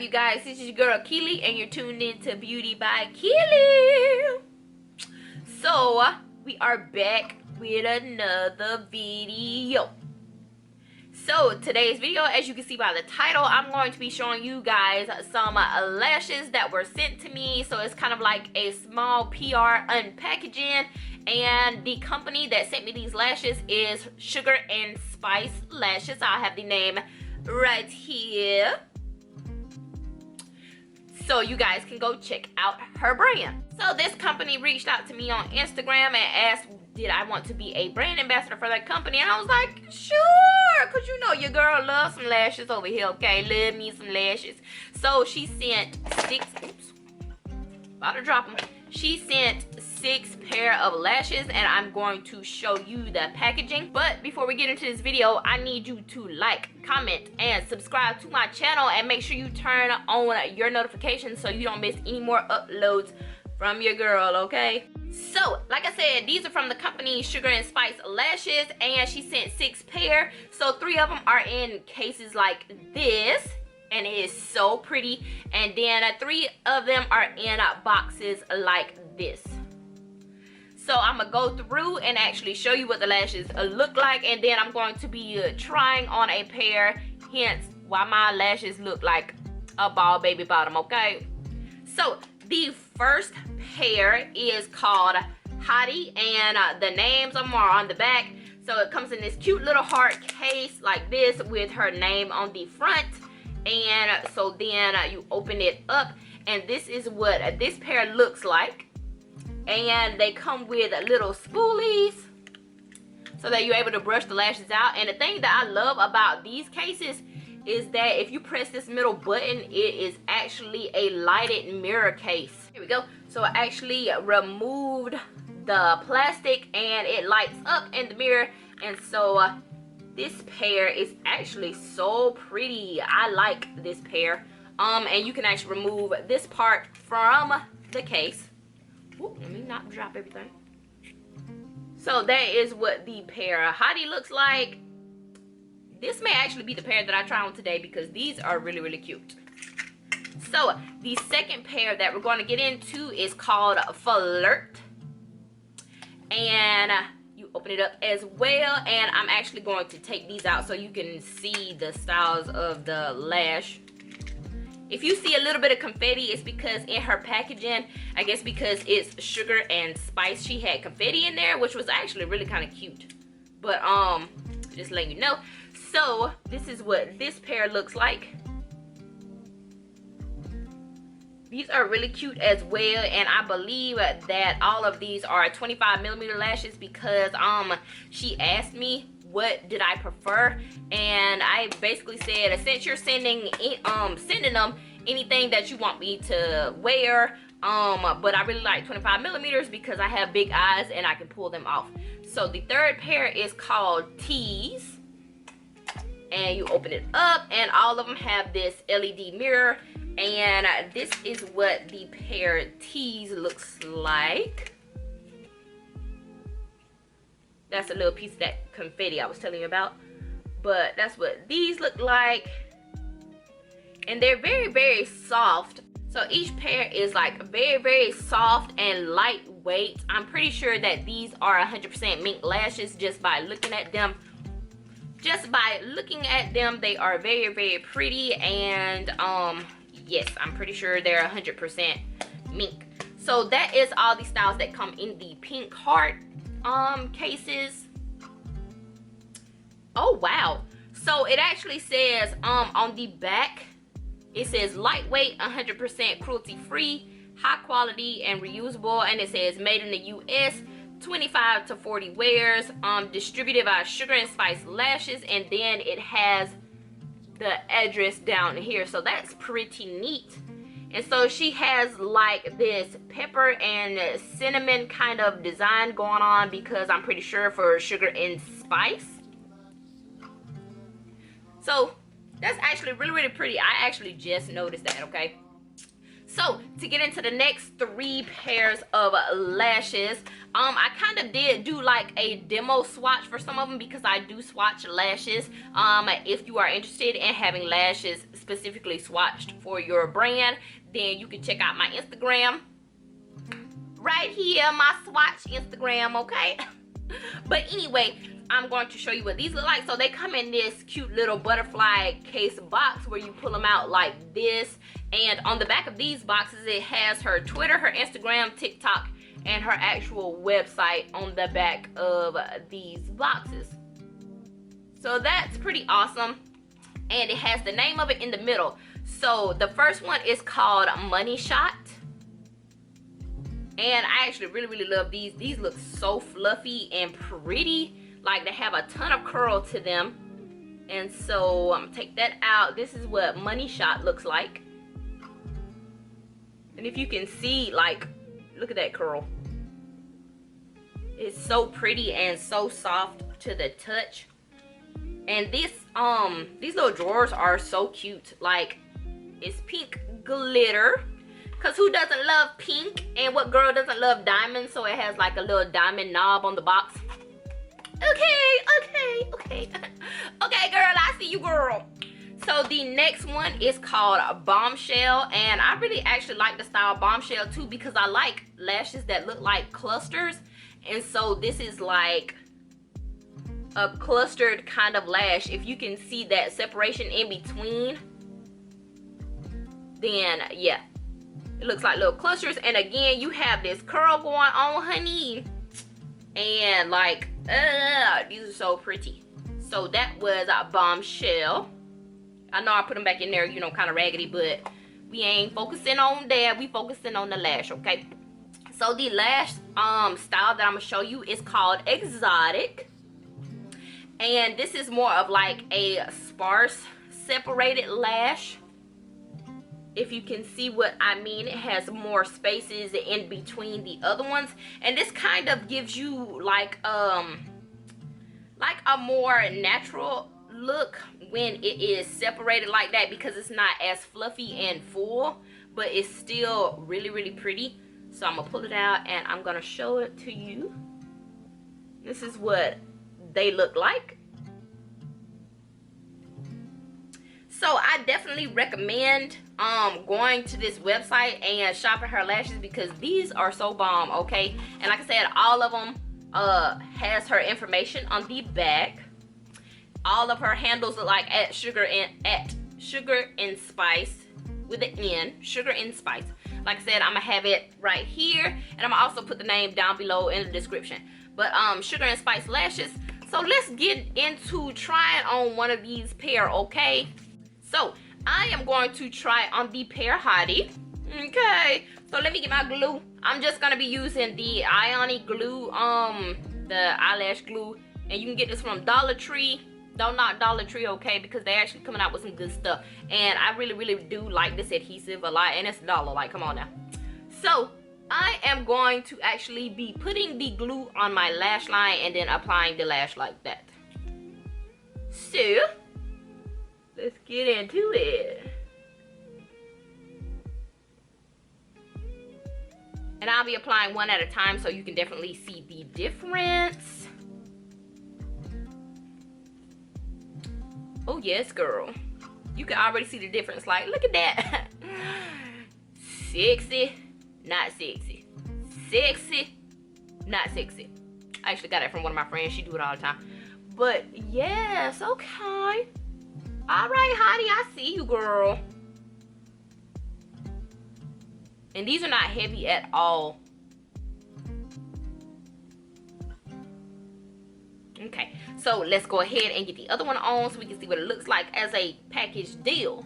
you guys? This is your girl Keely, and you're tuned in to Beauty by Keely. So, we are back with another video. So, today's video, as you can see by the title, I'm going to be showing you guys some lashes that were sent to me. So, it's kind of like a small PR unpackaging. And the company that sent me these lashes is SugarNSpice Lashes. I have the name right here, so you guys can go check out her brand. So this company reached out to me on Instagram and asked did I want to be a brand ambassador for that company, and I was like, sure, because you know your girl loves some lashes over here, okay? Love me some lashes. So she sent about to drop them. She sent 6 pair of lashes, and I'm going to show you the packaging. But before we get into this video, I need you to like, comment, and subscribe to my channel, and make sure you turn on your notifications so you don't miss any more uploads from your girl, okay? So, like I said, these are from the company SugarNSpice Lashes, and she sent 6 pair. So 3 of them are in cases like this, and it is so pretty. And then 3 of them are in boxes like this. So I'm gonna go through and actually show you what the lashes look like, and then I'm going to be trying on a pair, hence why my lashes look like a ball baby bottom, okay? So the first pair is called Hottie, and the names of them are on the back. So it comes in this cute little heart case like this with her name on the front. And so then you open it up, and this is what this pair looks like. And they come with little spoolies so that you're able to brush the lashes out. And the thing that I love about these cases is that if you press this middle button, it is actually a lighted mirror case. Here we go. So I actually removed the plastic, and it lights up in the mirror. And so this pair is actually so pretty. I like this pair. And you can actually remove this part from the case. Ooh, let me not drop everything. So that is what the pair of Hottie looks like. This may actually be the pair that I try on today because these are really, really cute. So the second pair that we're going to get into is called Flirt. And you open it up as well, and I'm actually going to take these out so you can see the styles of the lash. If you see a little bit of confetti, it's because in her packaging, I guess because it's SugarNSpice, she had confetti in there, which was actually really kind of cute. But just letting you know. So this is what this pair looks like. These are really cute as well, and I believe that all of these are 25mm lashes because she asked me what did I prefer, and I basically said, since you're sending them anything that you want me to wear, but I really like 25mm because I have big eyes and I can pull them off. So the third pair is called Tease, and you open it up, and all of them have this LED mirror. And this is what the pair Tease looks like. That's a little piece of that confetti I was telling you about. But that's what these look like. And they're very, very soft. So each pair is like very, very soft and lightweight. I'm pretty sure that these are 100% mink lashes just by looking at them. Just by looking at them, they are very, very pretty. And yes, I'm pretty sure they're 100% mink. So that is all the styles that come in the pink heart cases. Oh wow. So it actually says on the back, it says lightweight, 100% cruelty free, high quality and reusable, and it says made in the US, 25 to 40 wears, distributed by SugarNSpice Lashes, and then it has the address down here. So that's pretty neat. And so she has like this pepper and cinnamon kind of design going on because I'm pretty sure for SugarNSpice. So that's actually really, really pretty. I actually just noticed that, okay? So to get into the next 3 pairs of lashes, I kind of did do like a demo swatch for some of them because I do swatch lashes. If you are interested in having lashes specifically swatched for your brand, then you can check out my Instagram right here, my swatch Instagram, okay? But anyway, I'm going to show you what these look like. So they come in this cute little butterfly case box where you pull them out like this. And on the back of these boxes, it has her Twitter, her Instagram, TikTok, and her actual website on the back of these boxes. So that's pretty awesome. And it has the name of it in the middle. So the first one is called Money Shot. And I actually really love these. These look so fluffy and pretty. Like they have a ton of curl to them. And so I'm gonna take that out. This is what Money Shot looks like. And if you can see, like, look at that curl. It's so pretty and so soft to the touch. And this these little drawers are so cute. Like, it's pink glitter. Cause who doesn't love pink? And what girl doesn't love diamonds? So it has like a little diamond knob on the box. Okay. Okay, girl, I see you, girl. So the next one is called Bombshell. And I really actually like the style Bombshell too because I like lashes that look like clusters. And so this is like a clustered kind of lash. If you can see that separation in between, then yeah. It looks like little clusters. And again, you have this curl going on, honey. And like, these are so pretty. So that was a Bombshell. I know I put them back in there, you know, kind of raggedy, but we ain't focusing on that. We focusing on the lash, okay? So the lash style that I'm gonna show you is called Exotic. And this is more of like a sparse separated lash. If you can see what I mean, it has more spaces in between the other ones. And this kind of gives you like a more natural look when it is separated like that because it's not as fluffy and full, but it's still really pretty. So I'm gonna pull it out and I'm gonna show it to you. This is what they look like. So I definitely recommend going to this website and shopping her lashes because these are so bomb, okay? And like I said, all of them has her information on the back. All of her handles are like at SugarNSpice with an N, SugarNSpice. Like I said, I'm gonna have it right here, and I'm gonna also put the name down below in the description. But SugarNSpice lashes. So let's get into trying on one of these pair, okay? So I am going to try on the Pear Hottie. Okay, so let me get my glue. I'm just gonna be using the Ionic glue, the eyelash glue, and you can get this from Dollar Tree. Don't knock Dollar Tree, okay, because they're actually coming out with some good stuff. And I really do like this adhesive a lot, and it's $1, like, come on now. So I am going to actually be putting the glue on my lash line and then applying the lash like that. So let's get into it. And I'll be applying one at a time so you can definitely see the difference. Oh yes, girl. You can already see the difference. Like, look at that. Sexy, not sexy. Sexy, not sexy. I actually got it from one of my friends. She do it all the time. But yes, okay. All right, hottie, I see you, girl. And these are not heavy at all. Okay, so let's go ahead and get the other one on so we can see what it looks like as a package deal.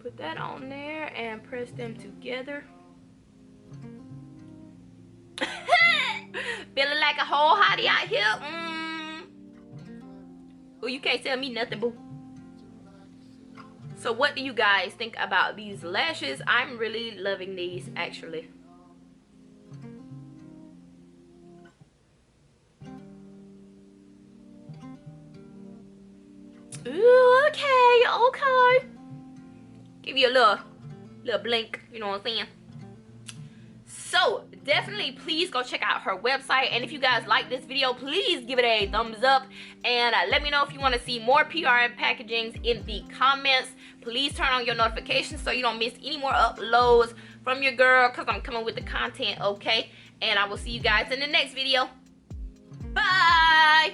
Put that on there and press them together. Feeling like a whole hottie out here. Oh, you can't tell me nothing, boo. So what do you guys think about these lashes? I'm really loving these, actually. Ooh, okay. give you a little blink, you know what I'm saying? So definitely please go check out her website, and if you guys like this video, please give it a thumbs up, and let me know if you want to see more PR packagings in the comments. Please turn on your notifications so you don't miss any more uploads from your girl, because I'm coming with the content, okay? And I will see you guys in the next video. Bye.